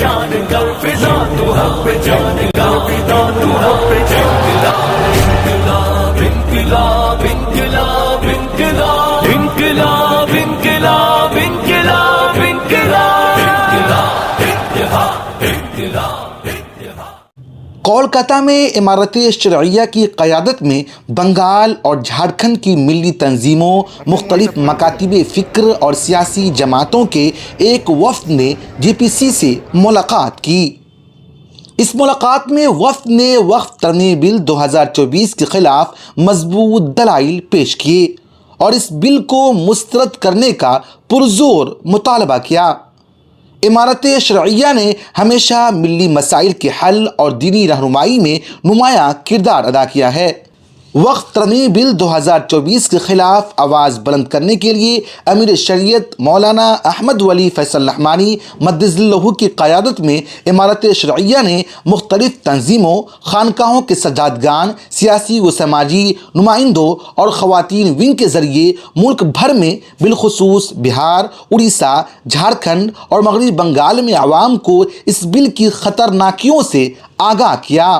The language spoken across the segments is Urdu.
جان کا فضا تو حق جان کا فضا تو حق انقلاب انقلاب انقلاب انقلاب انقلاب انقلاب انقلاب انقلاب انقلاب انقلاب کولکاتہ میں امارت شرعیہ کی قیادت میں بنگال اور جھارکھنڈ کی ملی تنظیموں، مختلف مکاتب فکر اور سیاسی جماعتوں کے ایک وفد نے جے پی سی سے ملاقات کی۔ اس ملاقات میں وفد نے وقف ترمیم بل 2024 کے خلاف مضبوط دلائل پیش کیے اور اس بل کو مسترد کرنے کا پرزور مطالبہ کیا۔ امارت شرعیہ نے ہمیشہ ملی مسائل کے حل اور دینی رہنمائی میں نمایاں کردار ادا کیا ہے۔ وقف ترمیم بل 2024 کے خلاف آواز بلند کرنے کے لیے امیر شریعت مولانا احمد ولی فیصل رحمانی مدظ اللہ کی قیادت میں امارت شرعیہ نے مختلف تنظیموں، خانقاہوں کے سجادگان، سیاسی و سماجی نمائندوں اور خواتین ونگ کے ذریعے ملک بھر میں بالخصوص بہار، اڑیسہ، جھارکھنڈ اور مغربی بنگال میں عوام کو اس بل کی خطرناکیوں سے آگاہ کیا۔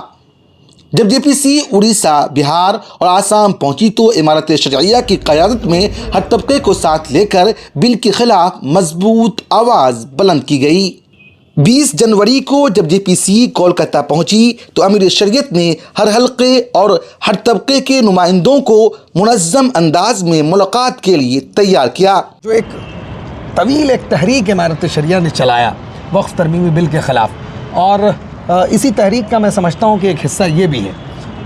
جب جے پی سی اڑیسہ، بہار اور آسام پہنچی تو امارت شرعیہ کی قیادت میں ہر طبقے کو ساتھ لے کر بل کے خلاف مضبوط آواز بلند کی گئی۔ 20 جنوری کو جب جے پی سی کولکاتہ پہنچی تو امیر شریعت نے ہر حلقے اور ہر طبقے کے نمائندوں کو منظم انداز میں ملاقات کے لیے تیار کیا۔ جو ایک طویل تحریک امارت شرعیہ نے چلایا وقف ترمیمی بل کے خلاف، اور اسی تحریک کا میں سمجھتا ہوں کہ ایک حصہ یہ بھی ہے،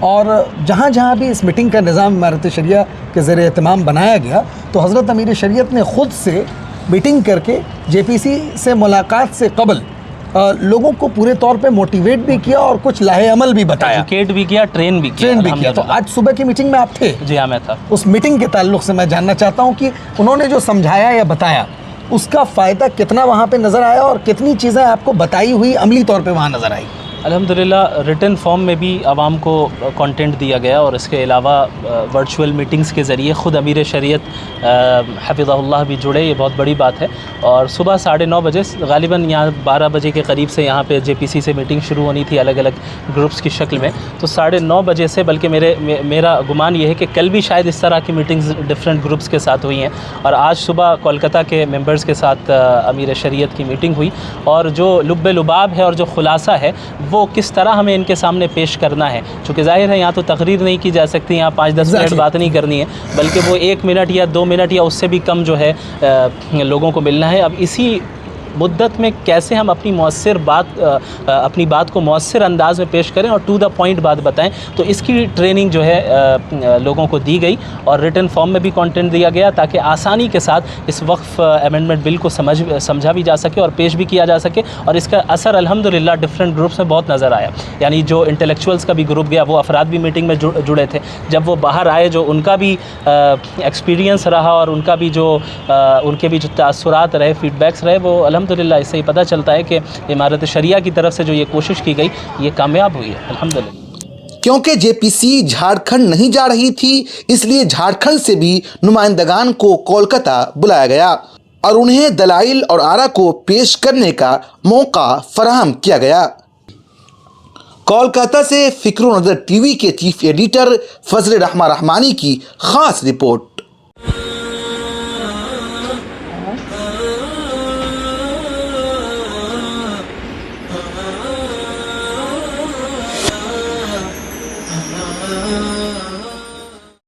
اور جہاں جہاں بھی اس میٹنگ کا نظام امارت شرعیہ کے زیر اہتمام بنایا گیا تو حضرت امیر شریعت نے خود سے میٹنگ کر کے جے پی سی سے ملاقات سے قبل لوگوں کو پورے طور پہ موٹیویٹ بھی کیا اور کچھ لاہے عمل بھی بتایا، ایجوکیٹ بھی کیا، ٹرین بھی کیا۔ تو آج صبح کی میٹنگ میں آپ تھے؟ جی ہاں، میں تھا۔ اس میٹنگ کے تعلق سے میں جاننا چاہتا ہوں کہ انہوں نے جو سمجھایا یا بتایا اس کا فائدہ کتنا وہاں پہ نظر آیا اور کتنی چیزیں آپ کو بتائی ہوئی عملی طور پہ وہاں نظر آئی؟ الحمدللہ ریٹن فارم میں بھی عوام کو کانٹینٹ دیا گیا، اور اس کے علاوہ ورچوئل میٹنگز کے ذریعے خود امیر شریعت حفظہ اللہ بھی جڑے، یہ بہت بڑی بات ہے۔ اور صبح 9:30 بجے غالباً یہاں 12 بجے کے قریب سے یہاں پہ جے پی سی سے میٹنگ شروع ہونی تھی الگ الگ گروپس کی شکل میں، تو 9:30 بجے سے، بلکہ میرا گمان یہ ہے کہ کل بھی شاید اس طرح کی میٹنگز ڈفرینٹ گروپس کے ساتھ ہوئی ہیں، اور آج صبح کولکاتہ کے ممبرز کے ساتھ امیر شریعت کی میٹنگ ہوئی، اور جو لب لباب ہے اور جو خلاصہ ہے وہ کس طرح ہمیں ان کے سامنے پیش کرنا ہے، چونکہ ظاہر ہے یہاں تو تقریر نہیں کی جا سکتی، یہاں 5-10 منٹ بات نہیں کرنی ہے، بلکہ وہ 1 منٹ یا 2 منٹ یا اس سے بھی کم جو ہے لوگوں کو ملنا ہے۔ اب اسی مدت میں کیسے ہم اپنی بات کو مؤثر انداز میں پیش کریں اور ٹو دا پوائنٹ بات بتائیں، تو اس کی ٹریننگ جو ہے لوگوں کو دی گئی، اور ریٹن فارم میں بھی کانٹینٹ دیا گیا تاکہ آسانی کے ساتھ اس وقف امینڈمنٹ بل کو سمجھا بھی جا سکے اور پیش بھی کیا جا سکے، اور اس کا اثر الحمدللہ ڈفرینٹ گروپس میں بہت نظر آیا۔ یعنی جو انٹلیکچوئلس کا بھی گروپ گیا، وہ افراد بھی میٹنگ میں جڑے تھے، جب وہ باہر آئے جو ان کا بھی ایکسپیرینس رہا اور ان کے بھی جو تاثرات رہے، فیڈ بیکس رہے، وہ الحمدللہ اس سے ہی پتہ چلتا ہے کہ امارت شرعیہ کی طرف سے جو یہ کوشش کی گئی یہ کامیاب ہوئی ہے الحمدللہ۔ کیونکہ جے پی سی جھارکھنڈ نہیں جا رہی تھی، اس لیے جھارکھنڈ سے بھی نمائندگان کو کولکاتہ بلایا گیا اور انہیں دلائل اور آرا کو پیش کرنے کا موقع فراہم کیا گیا۔ کولکاتہ سے فکر و نظر ٹی وی کے چیف ایڈیٹر فضل رحمانی کی خاص رپورٹ۔